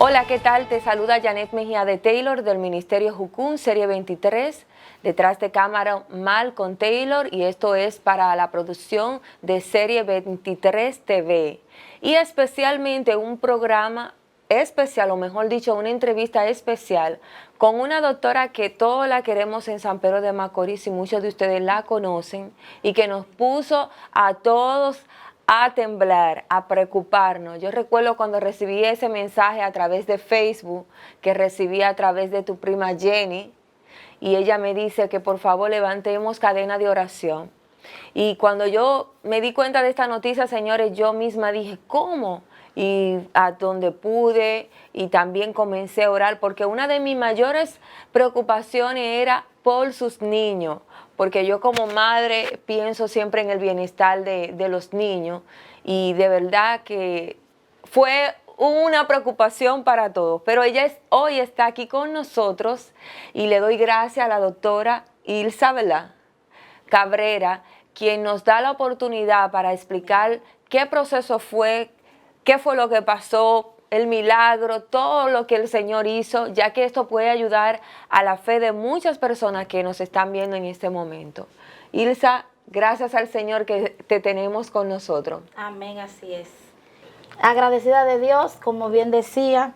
Hola, ¿qué tal? Te saluda Janet Mejía de Taylor del Ministerio Jucún, Serie 23. Detrás de cámara Mal con Taylor y esto es para la producción de Serie 23 TV. Y especialmente un programa especial, o mejor dicho, una entrevista especial con una doctora que todos la queremos en San Pedro de Macorís y muchos de ustedes la conocen y que nos puso a todos a temblar, a preocuparnos. Yo recuerdo cuando recibí ese mensaje a través de Facebook, que recibí a través de tu prima Jenny, y ella me dice que por favor levantemos cadena de oración. Y cuando yo me di cuenta de esta noticia, señores, yo misma dije, ¿cómo? Y a donde pude, y también comencé a orar, porque una de mis mayores preocupaciones era por sus niños, porque yo como madre pienso siempre en el bienestar de los niños, y de verdad que fue una preocupación para todos. Pero ella hoy está aquí con nosotros, y le doy gracias a la doctora Ilsa Cabrera, quien nos da la oportunidad para explicar qué proceso fue, qué fue lo que pasó, el milagro, todo lo que el Señor hizo, ya que esto puede ayudar a la fe de muchas personas que nos están viendo en este momento. Ilsa, gracias al Señor que te tenemos con nosotros. Amén, así es. Agradecida de Dios, como bien decía,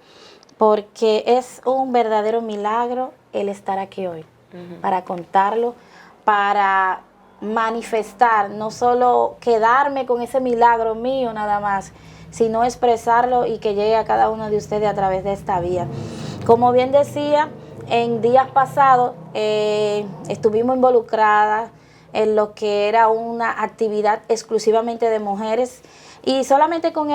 porque es un verdadero milagro el estar aquí hoy, para contarlo, para manifestar, no solo quedarme con ese milagro mío nada más, sino expresarlo y que llegue a cada uno de ustedes a través de esta vía. Como bien decía, en días pasados estuvimos involucradas en lo que era una actividad exclusivamente de mujeres, y solamente con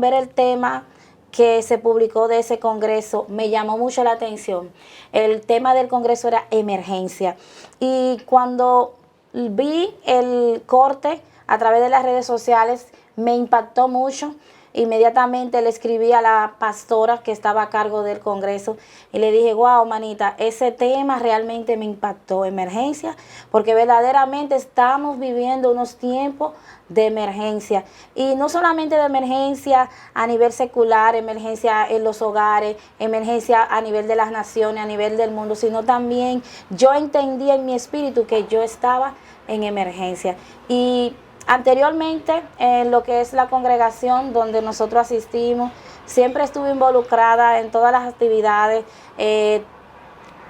ver el tema que se publicó de ese congreso me llamó mucho la atención. El tema del congreso era emergencia, y cuando vi el corte a través de las redes sociales me impactó mucho. Inmediatamente le escribí a la pastora que estaba a cargo del congreso y le dije, wow, manita, ese tema realmente me impactó, emergencia, porque verdaderamente estamos viviendo unos tiempos de emergencia, y no solamente de emergencia a nivel secular, emergencia en los hogares, emergencia a nivel de las naciones, a nivel del mundo, sino también yo entendí en mi espíritu que yo estaba en emergencia. Y anteriormente, en lo que es la congregación donde nosotros asistimos, siempre estuve involucrada en todas las actividades,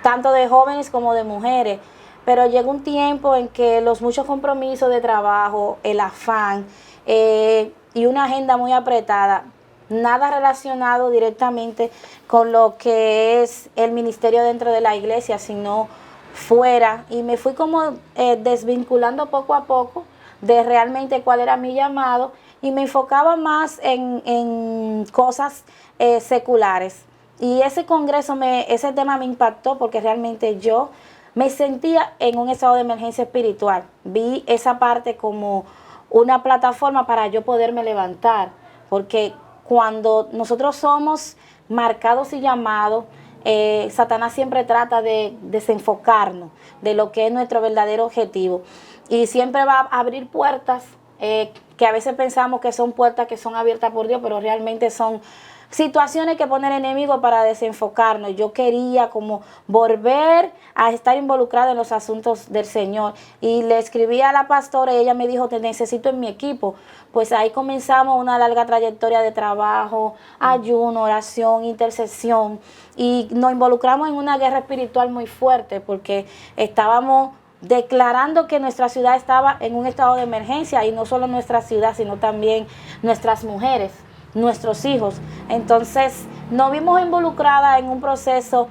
tanto de jóvenes como de mujeres. Pero llegó un tiempo en que los muchos compromisos de trabajo, el afán y una agenda muy apretada, nada relacionado directamente con lo que es el ministerio dentro de la iglesia, sino fuera. Y me fui como desvinculando poco a poco de realmente cuál era mi llamado, y me enfocaba más en cosas seculares. Y ese congreso, ese tema me impactó porque realmente yo me sentía en un estado de emergencia espiritual. Vi esa parte como una plataforma para yo poderme levantar, porque cuando nosotros somos marcados y llamados, Satanás siempre trata de desenfocarnos de lo que es nuestro verdadero objetivo, y siempre va a abrir puertas que a veces pensamos que son puertas que son abiertas por Dios, pero realmente son situaciones que pone el enemigo para desenfocarnos. Yo quería como volver a estar involucrada en los asuntos del Señor, y le escribí a la pastora y ella me dijo, te necesito en mi equipo. Pues ahí comenzamos una larga trayectoria de trabajo, ayuno, oración, intercesión, y nos involucramos en una guerra espiritual muy fuerte porque estábamos declarando que nuestra ciudad estaba en un estado de emergencia, y no solo nuestra ciudad, sino también nuestras mujeres, nuestros hijos. Entonces nos vimos involucradas en un proceso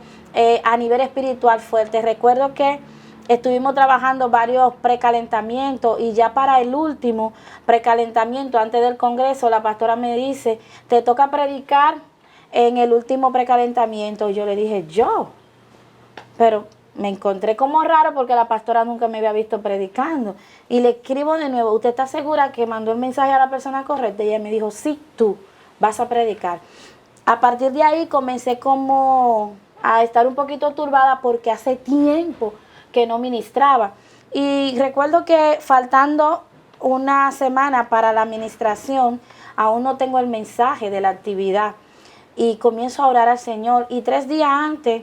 a nivel espiritual fuerte. Recuerdo que estuvimos trabajando varios precalentamientos, y ya para el último precalentamiento antes del congreso la pastora me dice, te toca predicar en el último precalentamiento. Y yo le dije, pero me encontré como raro porque la pastora nunca me había visto predicando, y le escribo de nuevo, ¿usted está segura que mandó el mensaje a la persona correcta? Y ella me dijo, sí, tú vas a predicar. A partir de ahí comencé como a estar un poquito turbada porque hace tiempo que no ministraba, y recuerdo que faltando una semana para la administración, aún no tengo el mensaje de la actividad. y comienzo a orar al Señor. Y 3 días antes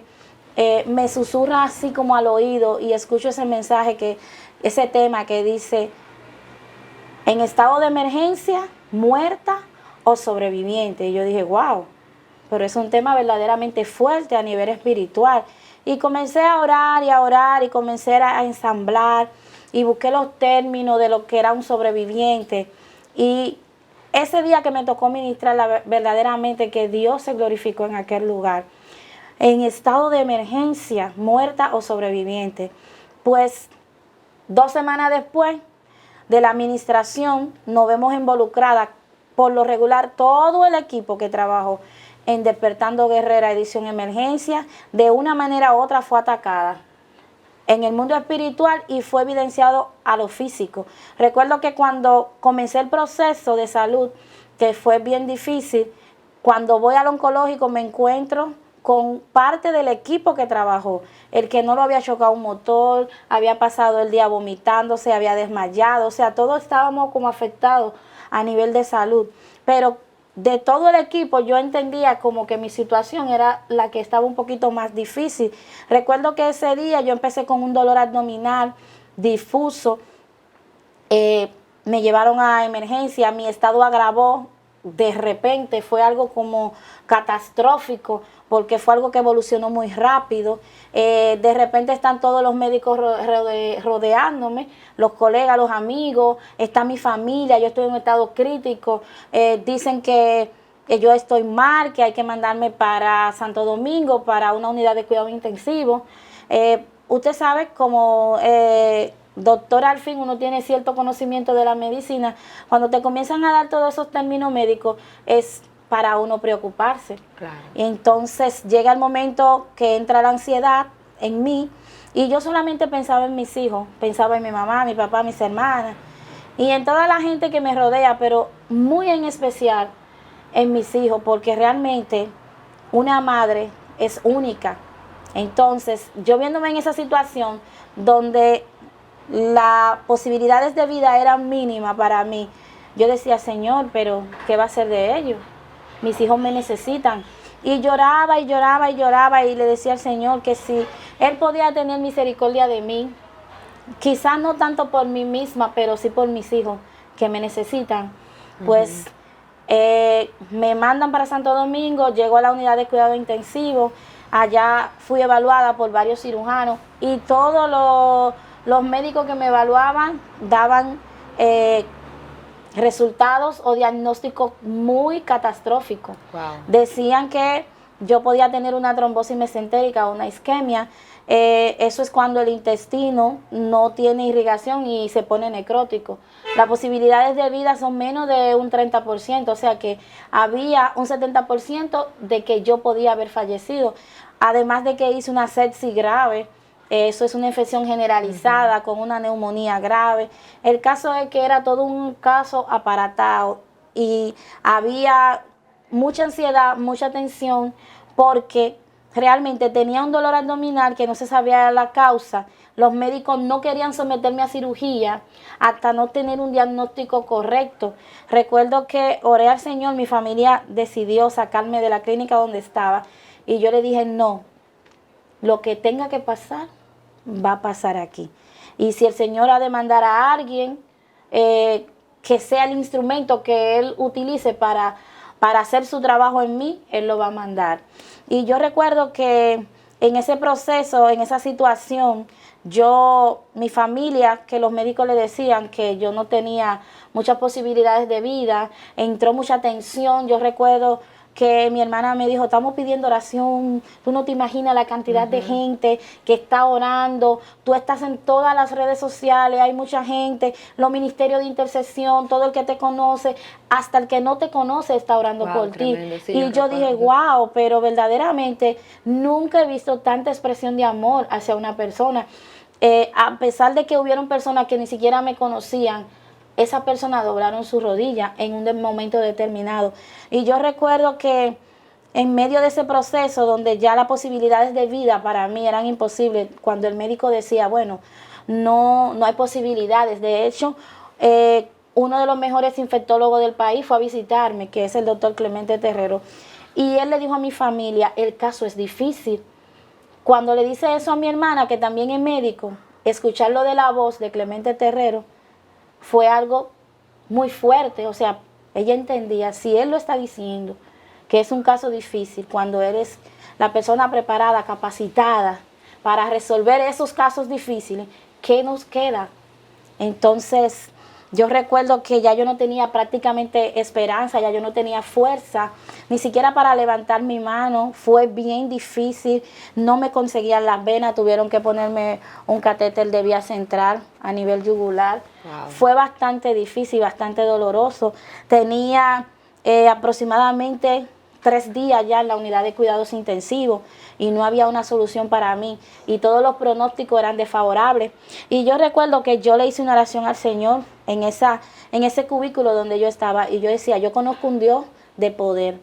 me susurra así como al oído y escucho ese mensaje, ese tema que dice, en estado de emergencia, muerta o sobreviviente. Y yo dije, wow, pero es un tema verdaderamente fuerte a nivel espiritual. Y comencé a orar y comencé a ensamblar y busqué los términos de lo que era un sobreviviente. Y ese día que me tocó ministrar, verdaderamente que Dios se glorificó en aquel lugar. En estado de emergencia, muerta o sobreviviente. Pues 2 semanas después de la administración nos vemos involucradas, por lo regular todo el equipo que trabajó en Despertando Guerrera edición emergencia, de una manera u otra fue atacada en el mundo espiritual y fue evidenciado a lo físico. Recuerdo que cuando comencé el proceso de salud, que fue bien difícil, cuando voy al oncológico me encuentro con parte del equipo que trabajó, el que no lo había chocado un motor, había pasado el día vomitando, se había desmayado, o sea, todos estábamos como afectados a nivel de salud, pero de todo el equipo yo entendía como que mi situación era la que estaba un poquito más difícil. Recuerdo que ese día yo empecé con un dolor abdominal difuso, me llevaron a emergencia, mi estado agravó de repente, fue algo como catastrófico, porque fue algo que evolucionó muy rápido. De repente están todos los médicos rodeándome, los colegas, los amigos, está mi familia, yo estoy en un estado crítico, dicen que yo estoy mal, que hay que mandarme para Santo Domingo, para una unidad de cuidado intensivo. Usted sabe, como doctor al fin, uno tiene cierto conocimiento de la medicina, cuando te comienzan a dar todos esos términos médicos, es para uno preocuparse. Claro. Y entonces llega el momento que entra la ansiedad en mí, y yo solamente pensaba en mis hijos, pensaba en mi mamá, mi papá, mis hermanas, y en toda la gente que me rodea, pero muy en especial en mis hijos, porque realmente una madre es única. Entonces, yo viéndome en esa situación donde las posibilidades de vida eran mínimas para mí, yo decía, Señor, pero ¿qué va a ser de ellos? Mis hijos me necesitan. Y lloraba y lloraba y lloraba y le decía al Señor que si Él podía tener misericordia de mí, quizás no tanto por mí misma, pero sí por mis hijos que me necesitan, pues me mandan para Santo Domingo, llego a la unidad de cuidado intensivo, allá fui evaluada por varios cirujanos y todos los médicos que me evaluaban daban resultados o diagnósticos muy catastróficos. Wow. Decían que yo podía tener una trombosis mesentérica o una isquemia. Eso es cuando el intestino no tiene irrigación y se pone necrótico. Las posibilidades de vida son menos de un 30%, o sea que había un 70% de que yo podía haber fallecido. Además de que hice una sepsis grave, eso es una infección generalizada con una neumonía grave. El caso es que era todo un caso aparatado y había mucha ansiedad, mucha tensión, porque realmente tenía un dolor abdominal que no se sabía la causa. Los médicos no querían someterme a cirugía hasta no tener un diagnóstico correcto. Recuerdo que oré al Señor, mi familia decidió sacarme de la clínica donde estaba y yo le dije, no, lo que tenga que pasar, va a pasar aquí. Y si el Señor ha de mandar a alguien, que sea el instrumento que Él utilice para hacer su trabajo en mí, Él lo va a mandar. Y yo recuerdo que en ese proceso, en esa situación, mi familia, que los médicos le decían que yo no tenía muchas posibilidades de vida, entró mucha tensión. Yo recuerdo que mi hermana me dijo, estamos pidiendo oración, tú no te imaginas la cantidad de gente que está orando, tú estás en todas las redes sociales, hay mucha gente, los ministerios de intercesión, todo el que te conoce, hasta el que no te conoce está orando por Tremendo, ti. sí, Y yo dije, wow, pero verdaderamente nunca he visto tanta expresión de amor hacia una persona. A pesar de que hubieron personas que ni siquiera me conocían, esas personas doblaron su rodilla en un momento determinado. Y yo recuerdo que en medio de ese proceso, donde ya las posibilidades de vida para mí eran imposibles, cuando el médico decía, bueno, no hay posibilidades. De hecho, uno de los mejores infectólogos del país fue a visitarme, que es el doctor Clemente Terrero. Y él le dijo a mi familia, el caso es difícil. Cuando le dice eso a mi hermana, que también es médico, escucharlo de la voz de Clemente Terrero fue algo muy fuerte. O sea, ella entendía, si él lo está diciendo, que es un caso difícil, cuando eres la persona preparada, capacitada para resolver esos casos difíciles, ¿qué nos queda? Entonces, yo recuerdo que ya yo no tenía prácticamente esperanza, ya yo no tenía fuerza, ni siquiera para levantar mi mano. Fue bien difícil, no me conseguían las venas, tuvieron que ponerme un catéter de vía central a nivel yugular. Wow. Fue bastante difícil, bastante doloroso. Tenía aproximadamente 3 días ya en la unidad de cuidados intensivos y no había una solución para mí y todos los pronósticos eran desfavorables. Y yo recuerdo que yo le hice una oración al Señor en ese cubículo donde yo estaba, y yo decía, yo conozco un Dios de poder,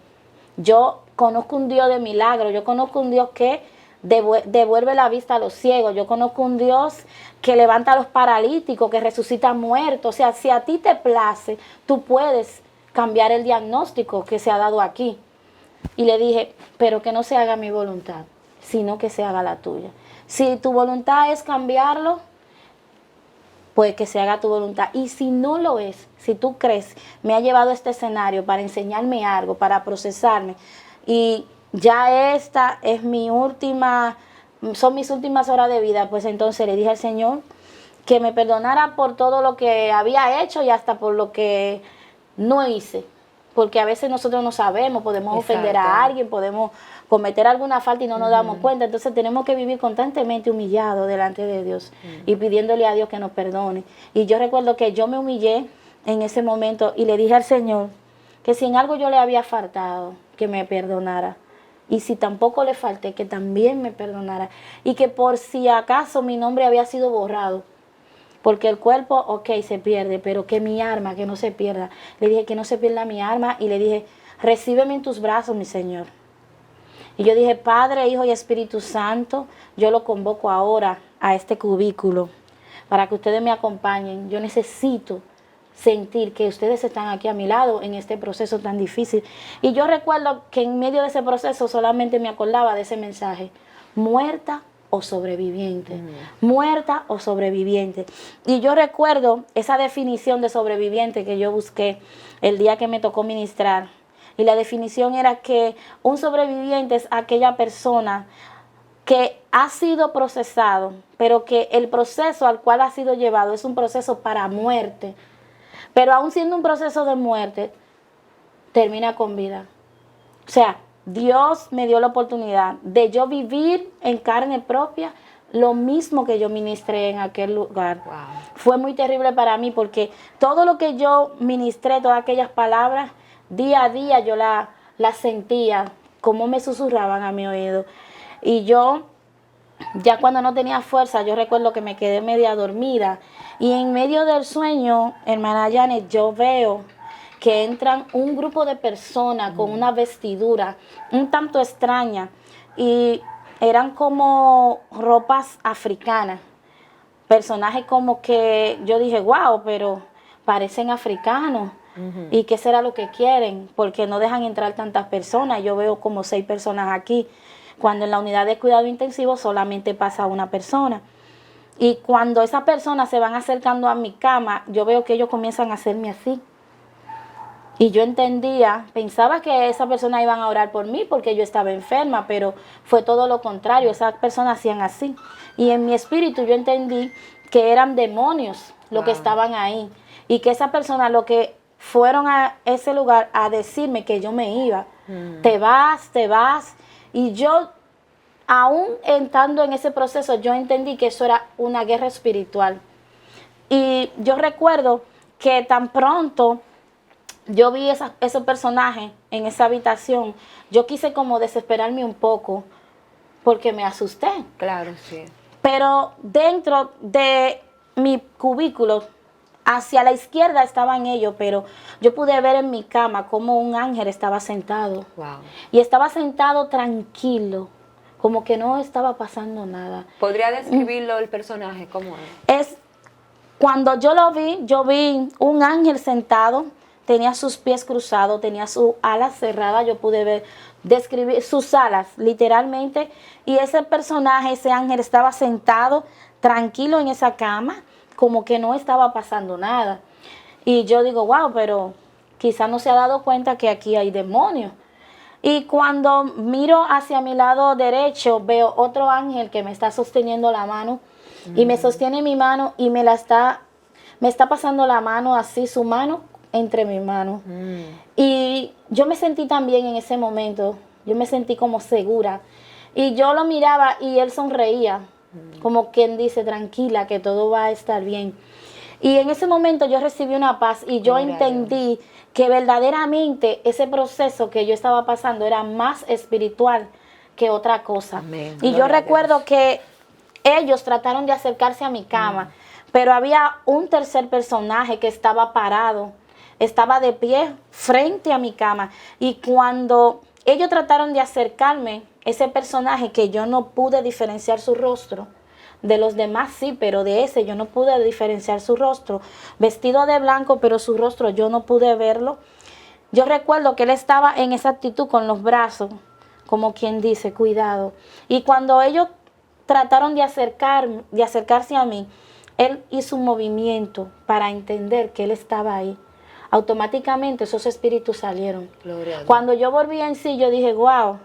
yo conozco un Dios de milagro, yo conozco un Dios que devuelve la vista a los ciegos, yo conozco un Dios que levanta a los paralíticos, que resucita muertos. O sea, si a ti te place, tú puedes cambiar el diagnóstico que se ha dado aquí. Y le dije, pero que no se haga mi voluntad, sino que se haga la tuya. Si tu voluntad es cambiarlo, pues que se haga tu voluntad. Y si no lo es, si tú crees, me ha llevado a este escenario para enseñarme algo, para procesarme, y ya esta es son mis últimas horas de vida, pues entonces le dije al Señor que me perdonara por todo lo que había hecho y hasta por lo que no hice. Porque a veces nosotros no sabemos, podemos ofender a alguien, podemos cometer alguna falta y no nos damos cuenta. Entonces tenemos que vivir constantemente humillados delante de Dios y pidiéndole a Dios que nos perdone. Y yo recuerdo que yo me humillé en ese momento y le dije al Señor que si en algo yo le había faltado, que me perdonara. Y si tampoco le falté, que también me perdonara. Y que por si acaso mi nombre había sido borrado. Porque el cuerpo, ok, se pierde, pero que mi alma, que no se pierda. Le dije que no se pierda mi alma y le dije, recíbeme en tus brazos, mi Señor. Y yo dije, Padre, Hijo y Espíritu Santo, yo lo convoco ahora a este cubículo para que ustedes me acompañen. Yo necesito sentir que ustedes están aquí a mi lado en este proceso tan difícil. Y yo recuerdo que en medio de ese proceso solamente me acordaba de ese mensaje, muerta o sobreviviente, muerta o sobreviviente. Y yo recuerdo esa definición de sobreviviente que yo busqué el día que me tocó ministrar. Y la definición era que un sobreviviente es aquella persona que ha sido procesado, pero que el proceso al cual ha sido llevado es un proceso para muerte. Pero aún siendo un proceso de muerte, termina con vida. O sea, Dios me dio la oportunidad de yo vivir en carne propia lo mismo que yo ministré en aquel lugar. Wow. Fue muy terrible para mí porque todo lo que yo ministré, todas aquellas palabras, día a día yo las sentía, como me susurraban a mi oído. Y yo, ya cuando no tenía fuerza, yo recuerdo que me quedé media dormida. Y en medio del sueño, hermana Janet, yo veo que entran un grupo de personas con una vestidura un tanto extraña y eran como ropas africanas, personajes como que yo dije, wow, pero parecen africanos. ¿Y qué será lo que quieren? Porque no dejan entrar tantas personas. Yo veo como 6 personas aquí, cuando en la unidad de cuidado intensivo solamente pasa una persona. Y cuando esas personas se van acercando a mi cama, yo veo que ellos comienzan a hacerme así. Y yo entendía, pensaba que esas personas iban a orar por mí porque yo estaba enferma, pero fue todo lo contrario, esas personas hacían así. Y en mi espíritu yo entendí que eran demonios los que estaban ahí. Y que esas personas lo que fueron a ese lugar a decirme que yo me iba. Te vas, te vas. Y yo, aún entrando en ese proceso, yo entendí que eso era una guerra espiritual. Y yo recuerdo que tan pronto yo vi esos personajes en esa habitación, yo quise como desesperarme un poco porque me asusté. Claro, sí. Pero dentro de mi cubículo, hacia la izquierda estaban ellos, pero yo pude ver en mi cama como un ángel estaba sentado. Wow. Y estaba sentado tranquilo, como que no estaba pasando nada. ¿Podría describirlo el personaje? ¿Cómo es? Cuando yo vi un ángel sentado tenía sus pies cruzados, tenía su ala cerrada, yo pude ver, describir sus alas literalmente, y ese personaje, ese ángel estaba sentado tranquilo en esa cama, como que no estaba pasando nada. Y yo digo, wow, pero quizá no se ha dado cuenta que aquí hay demonios. Y cuando miro hacia mi lado derecho, veo otro ángel que me está sosteniendo la mano, y me sostiene mi mano y me está pasando la mano así, su mano entre mi mano. Y yo me sentí también en ese momento, yo me sentí como segura. Y yo lo miraba y él sonreía, como quien dice, tranquila, que todo va a estar bien. Y en ese momento yo recibí una paz y yo entendí que verdaderamente ese proceso que yo estaba pasando era más espiritual que otra cosa. Amén. Y yo recuerdo que ellos trataron de acercarse a mi cama, pero había un tercer personaje que estaba parado, estaba de pie frente a mi cama. Y cuando ellos trataron de acercarme, ese personaje que yo no pude diferenciar su rostro, de los demás sí, pero de ese yo no pude diferenciar su rostro, vestido de blanco, pero su rostro yo no pude verlo. Yo recuerdo que él estaba en esa actitud con los brazos, como quien dice, cuidado. Y cuando ellos trataron de acercarse a mí, él hizo un movimiento para entender que él estaba ahí. Automáticamente esos espíritus salieron. Gloria a Dios. Cuando yo volví en sí, yo dije, wow,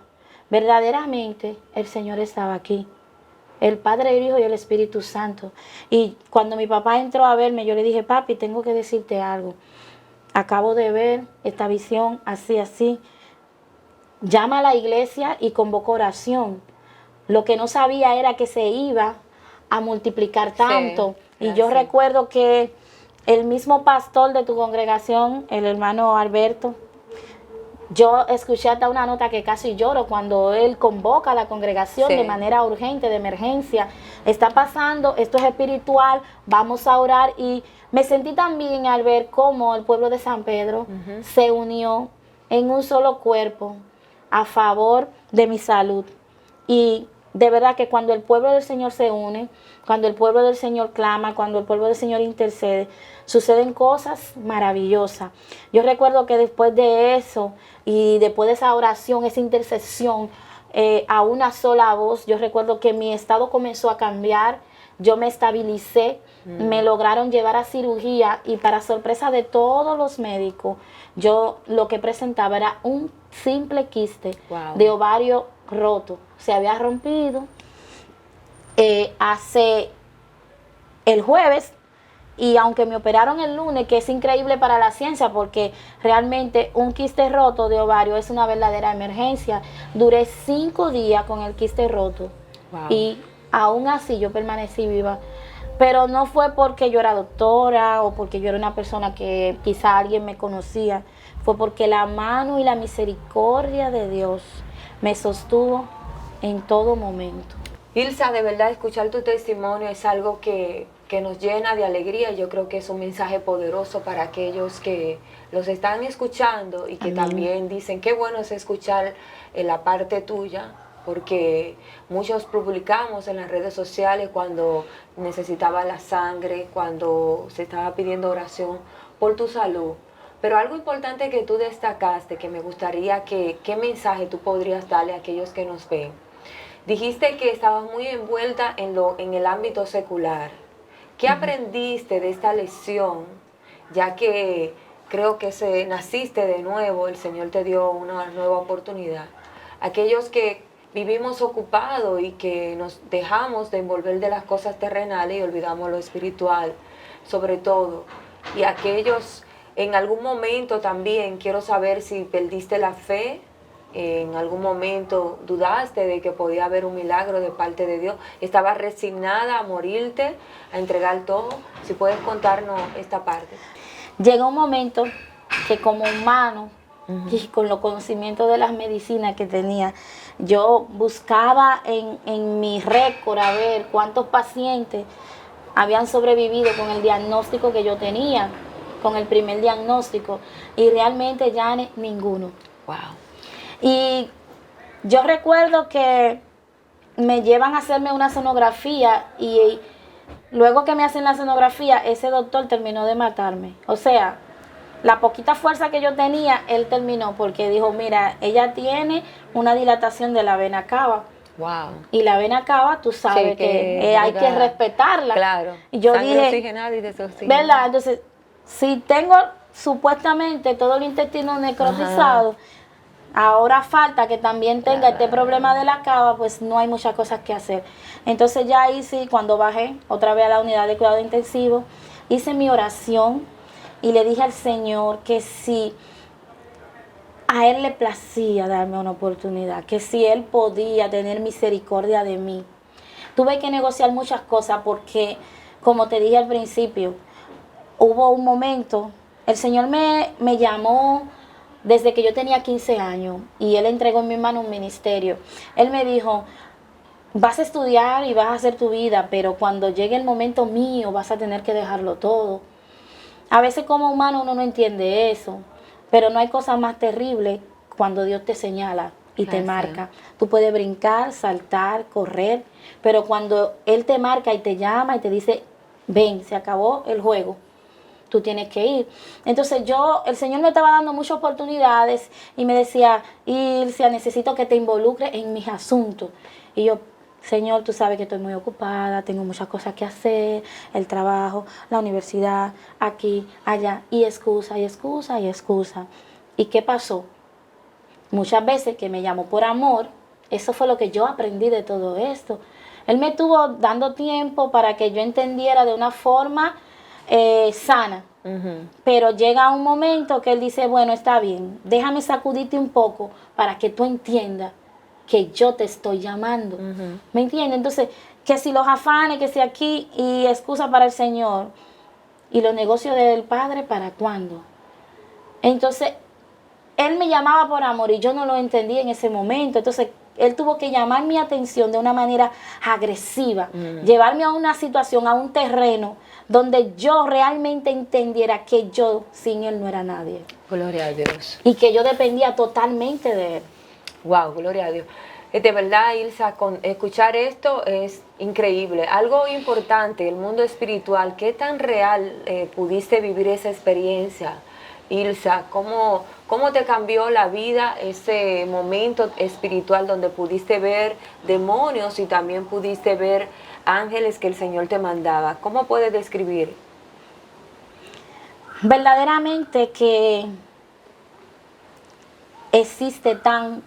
verdaderamente el Señor estaba aquí. El Padre, el Hijo y el Espíritu Santo. Y cuando mi papá entró a verme, yo le dije, papi, tengo que decirte algo. Acabo de ver esta visión, así, así. Llama a la iglesia y convoca oración. Lo que no sabía era que se iba a multiplicar tanto. Sí, y yo recuerdo que el mismo pastor de tu congregación, el hermano Alberto, yo escuché hasta una nota que casi lloro cuando él convoca a la congregación de manera urgente, de emergencia. Está pasando, esto es espiritual, vamos a orar. Y me sentí también al ver cómo el pueblo de San Pedro se unió en un solo cuerpo a favor de mi salud. Y de verdad que cuando el pueblo del Señor se une, cuando el pueblo del Señor clama, cuando el pueblo del Señor intercede, suceden cosas maravillosas. Yo recuerdo que después de eso y después de esa oración, esa intercesión, a una sola voz, yo recuerdo que mi estado comenzó a cambiar, yo me estabilicé, me lograron llevar a cirugía y para sorpresa de todos los médicos, yo lo que presentaba era un simple quiste de ovario roto. Se había rompido hace el jueves, y aunque me operaron el lunes, que es increíble para la ciencia porque realmente un quiste roto de ovario es una verdadera emergencia. Duré 5 días con el quiste roto y aún así yo permanecí viva. Pero no fue porque yo era doctora o porque yo era una persona que quizá alguien me conocía, fue porque la mano y la misericordia de Dios me sostuvo en todo momento. Ilsa, de verdad escuchar tu testimonio es algo que nos llena de alegría. Yo creo que es un mensaje poderoso para aquellos que los están escuchando y que también dicen qué bueno es escuchar la parte tuya, porque muchos publicamos en las redes sociales cuando necesitaba la sangre, cuando se estaba pidiendo oración por tu salud. Pero algo importante que tú destacaste, que me gustaría ¿qué mensaje tú podrías darle a aquellos que nos ven? Dijiste que estabas muy envuelta en el ámbito secular. ¿Qué aprendiste de esta lesión? Ya que creo que naciste de nuevo, el Señor te dio una nueva oportunidad. Aquellos que vivimos ocupados y que nos dejamos de envolver de las cosas terrenales y olvidamos lo espiritual, sobre todo. Y aquellos, en algún momento también, quiero saber si perdiste la fe, en algún momento dudaste de que podía haber un milagro de parte de Dios, estabas resignada a morirte, a entregar todo. Si puedes contarnos esta parte. Llegó un momento que como humano y con los conocimientos de las medicinas que tenía, yo buscaba en mi récord a ver cuántos pacientes habían sobrevivido con el diagnóstico que yo tenía, con el primer diagnóstico, y realmente ya ninguno. Wow. Y yo recuerdo que me llevan a hacerme una sonografía luego que me hacen la sonografía, ese doctor terminó de matarme. O sea, la poquita fuerza que yo tenía, él terminó porque dijo, mira, ella tiene una dilatación de la vena cava. Wow. Y la vena cava, tú sabes Sí, que hay que respetarla. Claro. Y yo Sangre dije, oxigenada y desoxigenada. ¿verdad? Entonces, si tengo supuestamente todo el intestino necrotizado, ahora falta que también tenga este problema de la cava, pues no hay muchas cosas que hacer. Entonces ya ahí sí, cuando bajé otra vez a la unidad de cuidado intensivo, hice mi oración y le dije al Señor que si a Él le placía darme una oportunidad, que si Él podía tener misericordia de mí. Tuve que negociar muchas cosas porque, como te dije al principio, hubo un momento, el Señor me llamó desde que yo tenía 15 años y Él entregó en mi mano un ministerio. Él me dijo, vas a estudiar y vas a hacer tu vida, pero cuando llegue el momento mío vas a tener que dejarlo todo. A veces como humano uno no entiende eso, pero no hay cosa más terrible cuando Dios te señala y te marca. Tú puedes brincar, saltar, correr, pero cuando Él te marca y te llama y te dice, ven, se acabó el juego, tú tienes que ir. Entonces el Señor me estaba dando muchas oportunidades y me decía, Ilse, necesito que te involucres en mis asuntos. Y yo, Señor, tú sabes que estoy muy ocupada, tengo muchas cosas que hacer, el trabajo, la universidad, aquí, allá, y excusa, y excusa, y excusa. ¿Y qué pasó? Muchas veces que me llamó por amor, eso fue lo que yo aprendí de todo esto. Él me estuvo dando tiempo para que yo entendiera de una forma sana. Pero llega un momento que él dice, bueno, está bien, déjame sacudirte un poco para que tú entiendas que yo te estoy llamando. ¿Me entiendes? Entonces, que si los afanes, que si aquí, y excusa para el Señor, y los negocios del Padre, ¿para cuándo? Entonces, él me llamaba por amor y yo no lo entendía en ese momento. Entonces, él tuvo que llamar mi atención de una manera agresiva, llevarme a una situación, a un terreno donde yo realmente entendiera que yo sin él no era nadie. Gloria a Dios. Y que yo dependía totalmente de él. Wow, gloria a Dios. De verdad, Ilsa, escuchar esto es increíble. Algo importante, el mundo espiritual, ¿qué tan real pudiste vivir esa experiencia, Ilsa? ¿Cómo te cambió la vida ese momento espiritual donde pudiste ver demonios y también pudiste ver ángeles que el Señor te mandaba? ¿Cómo puedes describir? Verdaderamente que existe tan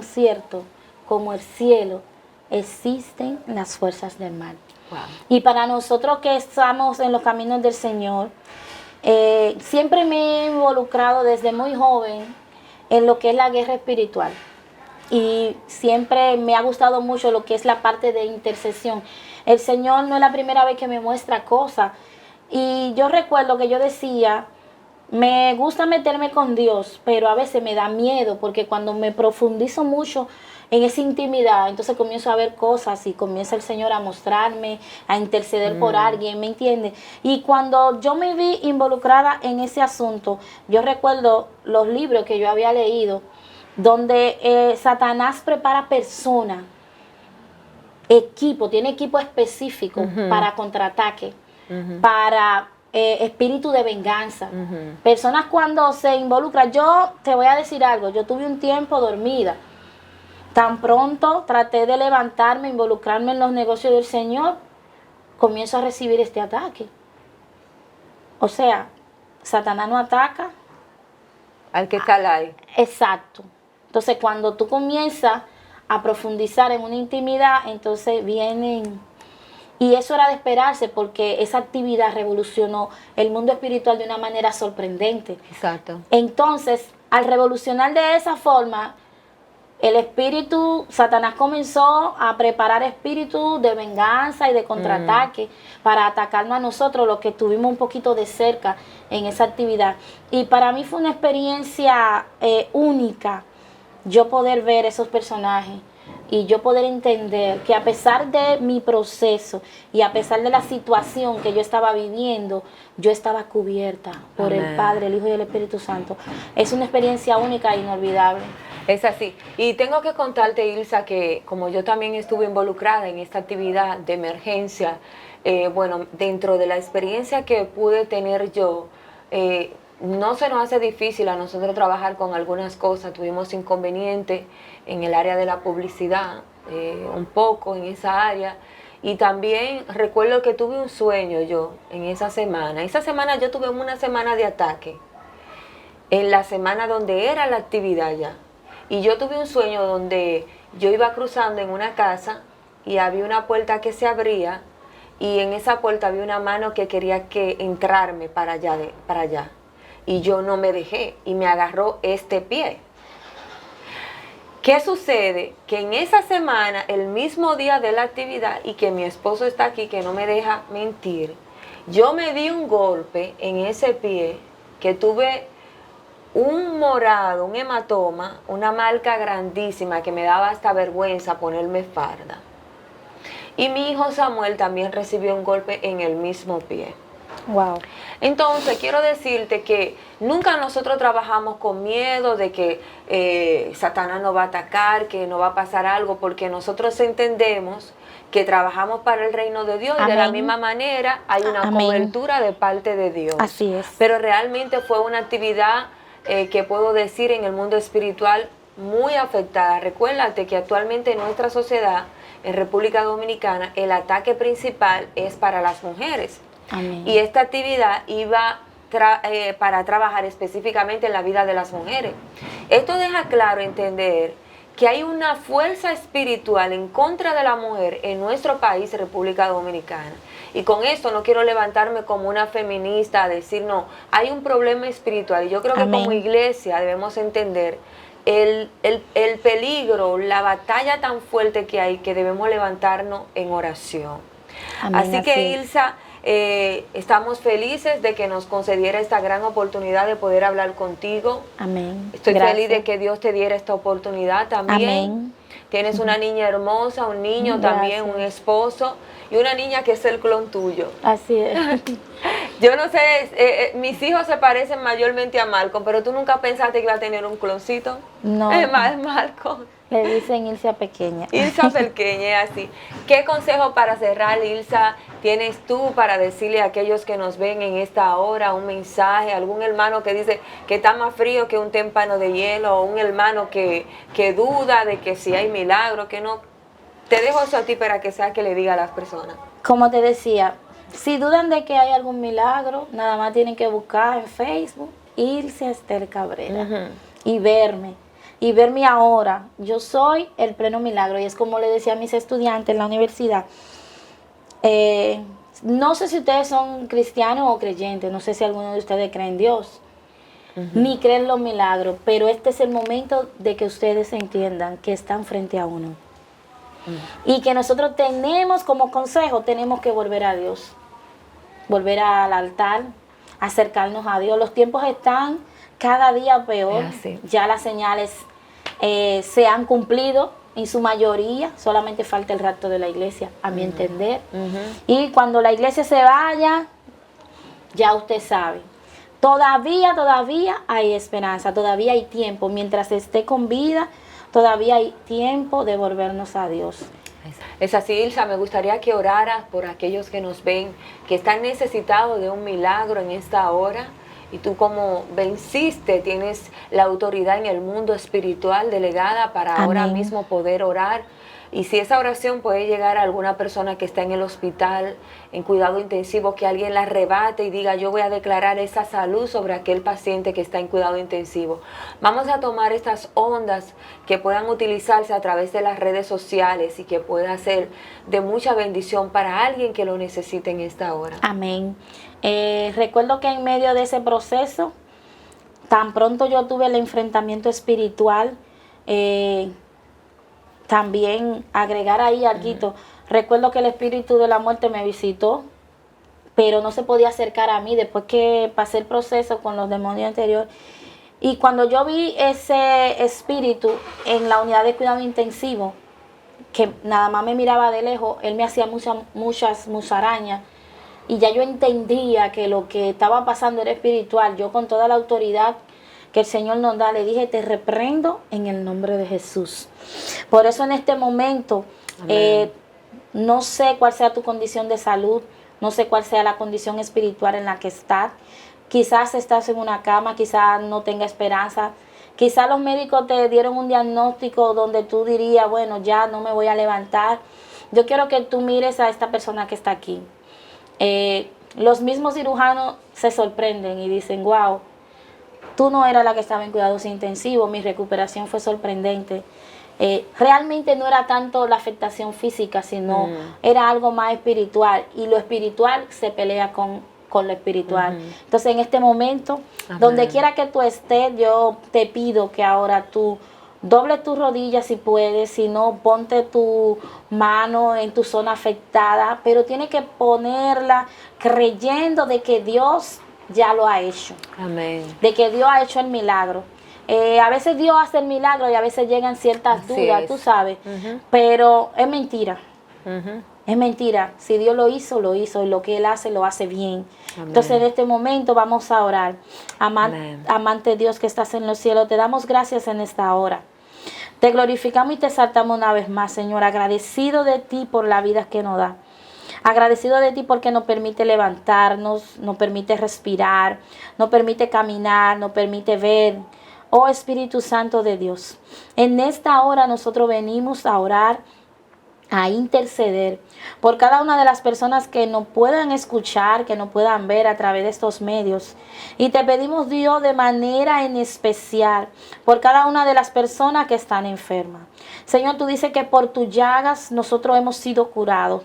cierto como el cielo, existen las fuerzas del mal. Wow. Y para nosotros que estamos en los caminos del Señor, siempre me he involucrado desde muy joven en lo que es la guerra espiritual. Y siempre me ha gustado mucho lo que es la parte de intercesión. El Señor no es la primera vez que me muestra cosas. Y yo recuerdo que yo decía, me gusta meterme con Dios, pero a veces me da miedo porque cuando me profundizo mucho en esa intimidad, entonces comienzo a ver cosas y comienza el Señor a mostrarme, a interceder por alguien, ¿me entiendes? Y cuando yo me vi involucrada en ese asunto, yo recuerdo los libros que yo había leído, donde Satanás prepara personas, tiene equipo específico para contraataque, para espíritu de venganza. Personas cuando se involucran, yo te voy a decir algo, yo tuve un tiempo dormida. Tan pronto traté de levantarme, involucrarme en los negocios del Señor, comienzo a recibir este ataque. O sea, Satanás no ataca al que está ahí. Exacto. Entonces, cuando tú comienzas a profundizar en una intimidad, entonces vienen. Y eso era de esperarse porque esa actividad revolucionó el mundo espiritual de una manera sorprendente. Exacto. Entonces, al revolucionar de esa forma, el espíritu, Satanás comenzó a preparar espíritus de venganza y de contraataque para atacarnos a nosotros, los que estuvimos un poquito de cerca en esa actividad. Y para mí fue una experiencia única, yo poder ver esos personajes y yo poder entender que a pesar de mi proceso y a pesar de la situación que yo estaba viviendo, yo estaba cubierta por el Padre, el Hijo y el Espíritu Santo. Es una experiencia única e inolvidable. Es así. Y tengo que contarte, Ilsa, que como yo también estuve involucrada en esta actividad de emergencia, bueno, dentro de la experiencia que pude tener yo, no se nos hace difícil a nosotros trabajar con algunas cosas. Tuvimos inconvenientes en el área de la publicidad, un poco en esa área. Y también recuerdo que tuve un sueño yo en esa semana. Esa semana yo tuve una semana de ataque. En la semana donde era la actividad ya. Y yo tuve un sueño donde yo iba cruzando en una casa y había una puerta que se abría y en esa puerta había una mano que quería que entrarme para allá. Y yo no me dejé y me agarró este pie. ¿Qué sucede? Que en esa semana, el mismo día de la actividad, y que mi esposo está aquí, que no me deja mentir, yo me di un golpe en ese pie que tuve un morado, un hematoma, una marca grandísima que me daba hasta vergüenza ponerme farda. Y mi hijo Samuel también recibió un golpe en el mismo pie. Wow. Entonces, quiero decirte que nunca nosotros trabajamos con miedo de que Satanás nos va a atacar, que nos va a pasar algo, porque nosotros entendemos que trabajamos para el reino de Dios. Amén. Y de la misma manera hay una Amén. cobertura de parte de Dios. Así es. Pero realmente fue una actividad que puedo decir en el mundo espiritual muy afectada. Recuérdate que actualmente en nuestra sociedad, en República Dominicana, el ataque principal es para las mujeres. Amén. Y esta actividad iba para trabajar específicamente en la vida de las mujeres. Esto deja claro entender que hay una fuerza espiritual en contra de la mujer en nuestro país, República Dominicana. Y con esto no quiero levantarme como una feminista a decir, no, hay un problema espiritual. Y yo creo que Amén. como iglesia debemos entender el peligro, la batalla tan fuerte que hay, que debemos levantarnos en oración. Amén, Así que, es. Ilsa, estamos felices de que nos concediera esta gran oportunidad de poder hablar contigo. Amén. Estoy Gracias. feliz de que Dios te diera esta oportunidad también. Amén. Tienes una niña hermosa, un niño Gracias. también, un esposo y una niña que es el clon tuyo. Así es. Yo no sé, mis hijos se parecen mayormente a Malcolm, pero tú nunca pensaste que iba a tener un cloncito. No. Es más, Malcolm. Le dicen Ilsa pequeña. Ilsa pequeña, es así. ¿Qué consejo para cerrar, Ilsa, tienes tú para decirle a aquellos que nos ven en esta hora un mensaje? Algún hermano que dice que está más frío que un témpano de hielo, o un hermano que duda de que si hay milagro, que no. Te dejo eso a ti para que sea que le diga a las personas. Como te decía, si dudan de que hay algún milagro, nada más tienen que buscar en Facebook Ilse Esther Cabrera y verme. Y verme ahora. Yo soy el pleno milagro. Y es como le decía a mis estudiantes en la universidad. No sé si ustedes son cristianos o creyentes. No sé si alguno de ustedes cree en Dios. Ni creen los milagros. Pero este es el momento de que ustedes entiendan que están frente a uno. Y que nosotros tenemos como consejo, tenemos que volver a Dios. Volver al altar. Acercarnos a Dios. Los tiempos están cada día peor. Ya las señales se han cumplido en su mayoría, solamente falta el rapto de la iglesia, a mi entender. Y cuando la iglesia se vaya, ya usted sabe, todavía hay esperanza, todavía hay tiempo. Mientras esté con vida, todavía hay tiempo de volvernos a Dios. Es así, Ilsa, me gustaría que oraras por aquellos que nos ven, que están necesitados de un milagro en esta hora. Y tú, como venciste, tienes la autoridad en el mundo espiritual delegada para ahora mismo poder orar. Y si esa oración puede llegar a alguna persona que está en el hospital, en cuidado intensivo, que alguien la arrebate y diga, yo voy a declarar esa salud sobre aquel paciente que está en cuidado intensivo. Vamos a tomar estas ondas que puedan utilizarse a través de las redes sociales y que pueda ser de mucha bendición para alguien que lo necesite en esta hora. Amén. Recuerdo que en medio de ese proceso, tan pronto yo tuve el enfrentamiento espiritual, también agregar ahí algo. Recuerdo que el espíritu de la muerte me visitó, pero no se podía acercar a mí después que pasé el proceso con los demonios anteriores. Y cuando yo vi ese espíritu en la unidad de cuidado intensivo, que nada más me miraba de lejos, él me hacía muchas musarañas. Y ya yo entendía que lo que estaba pasando era espiritual. Yo, con toda la autoridad que el Señor nos da, le dije, te reprendo en el nombre de Jesús. Por eso en este momento, no sé cuál sea tu condición de salud, no sé cuál sea la condición espiritual en la que estás, Quizás estás en una cama, quizás no tenga esperanza. Quizás los médicos te dieron un diagnóstico donde tú dirías, bueno, ya no me voy a levantar. Yo quiero que tú mires a esta persona que está aquí. Los mismos cirujanos se sorprenden y dicen, wow, tú no eras la que estaba en cuidados intensivos, mi recuperación fue sorprendente. Realmente no era tanto la afectación física, sino era algo más espiritual. Y lo espiritual se pelea con lo espiritual. Entonces, en este momento, donde quiera que tú estés, yo te pido que ahora tú doble tus rodillas si puedes, si no, ponte tu mano en tu zona afectada, pero tienes que ponerla creyendo de que Dios ya lo ha hecho. Amén. De que Dios ha hecho el milagro. A veces Dios hace el milagro y a veces llegan ciertas dudas, tú sabes, pero es mentira. Es mentira. Si Dios lo hizo y lo que Él hace, lo hace bien. Amén. Entonces, en este momento vamos a orar. Amante Dios que estás en los cielos, te damos gracias en esta hora. Te glorificamos y te exaltamos una vez más, Señor, agradecido de ti por la vida que nos da. Agradecido de ti porque nos permite levantarnos, nos permite respirar, nos permite caminar, nos permite ver. Oh Espíritu Santo de Dios, en esta hora nosotros venimos a orar, a interceder por cada una de las personas que nos puedan escuchar, que nos puedan ver a través de estos medios. Y te pedimos, Dios, de manera en especial por cada una de las personas que están enfermas. Señor, tú dices que por tus llagas nosotros hemos sido curados.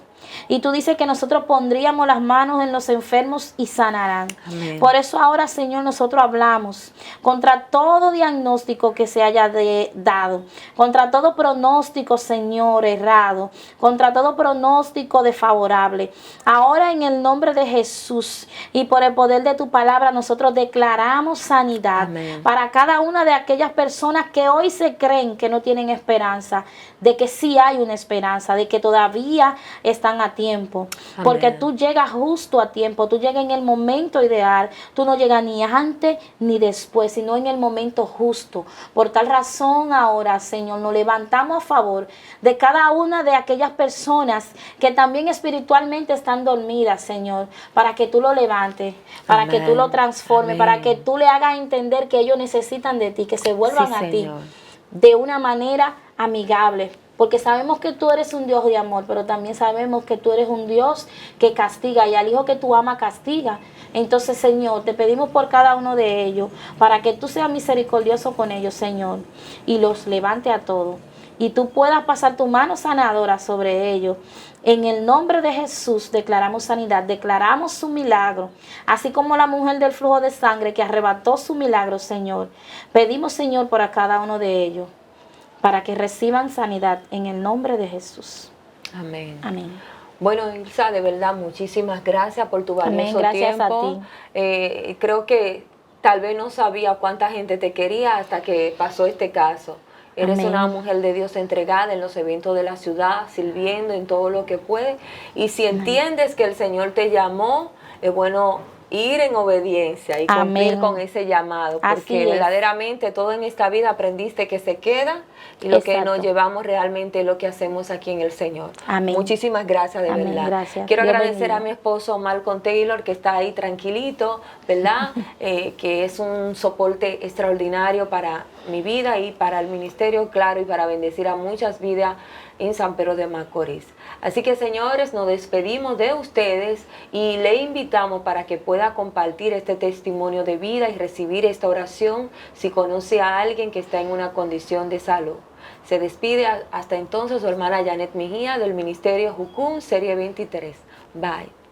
Y tú dices que nosotros pondríamos las manos en los enfermos y sanarán. Amén. Por eso ahora, Señor, nosotros hablamos contra todo diagnóstico que se haya dado, contra todo pronóstico, Señor, errado, contra todo pronóstico desfavorable. Ahora en el nombre de Jesús y por el poder de tu palabra, nosotros declaramos sanidad. Amén. Para cada una de aquellas personas que hoy se creen que no tienen esperanza, de que sí hay una esperanza, de que todavía están a tiempo. Amén. Porque tú llegas justo a tiempo, tú llegas en el momento ideal, tú no llegas ni antes ni después, sino en el momento justo. Por tal razón ahora, Señor, nos levantamos a favor de cada una de aquellas personas que también espiritualmente están dormidas, Señor, para que tú lo levantes, para Amén. Que tú lo transformes, Amén. Para que tú le hagas entender que ellos necesitan de ti, que se vuelvan a ti de una manera amigable. Porque sabemos que tú eres un Dios de amor, pero también sabemos que tú eres un Dios que castiga y al hijo que tú amas castiga. Entonces, Señor, te pedimos por cada uno de ellos para que tú seas misericordioso con ellos, Señor, y los levante a todos. Y tú puedas pasar tu mano sanadora sobre ellos. En el nombre de Jesús declaramos sanidad, declaramos su milagro. Así como la mujer del flujo de sangre que arrebató su milagro, Señor. Pedimos, Señor, por cada uno de ellos, para que reciban sanidad en el nombre de Jesús. Amén. Amén. Bueno, Ilsa, de verdad, muchísimas gracias por tu valioso gracias tiempo. a ti. Creo que tal vez no sabía cuánta gente te quería hasta que pasó este caso. Eres Amén. una mujer de Dios entregada en los eventos de la ciudad, sirviendo en todo lo que puede. Y si entiendes que el Señor te llamó, es bueno ir en obediencia y cumplir Amén. con ese llamado, Así porque es. verdaderamente todo en esta vida aprendiste que se queda y lo que nos llevamos realmente es lo que hacemos aquí en el Señor. Amén. Muchísimas gracias, de Amén. verdad. Gracias. Quiero Dios agradecer bendiga. a mi esposo Malcolm Taylor, que está ahí tranquilito, ¿verdad? Que es un soporte extraordinario para mi vida y para el ministerio, claro, y para bendecir a muchas vidas en San Pedro de Macorís. Así que, señores, nos despedimos de ustedes y le invitamos para que pueda compartir este testimonio de vida y recibir esta oración si conoce a alguien que está en una condición de salud. Se despide hasta entonces su hermana Janet Mejía del Ministerio Jucún, Serie 23. Bye.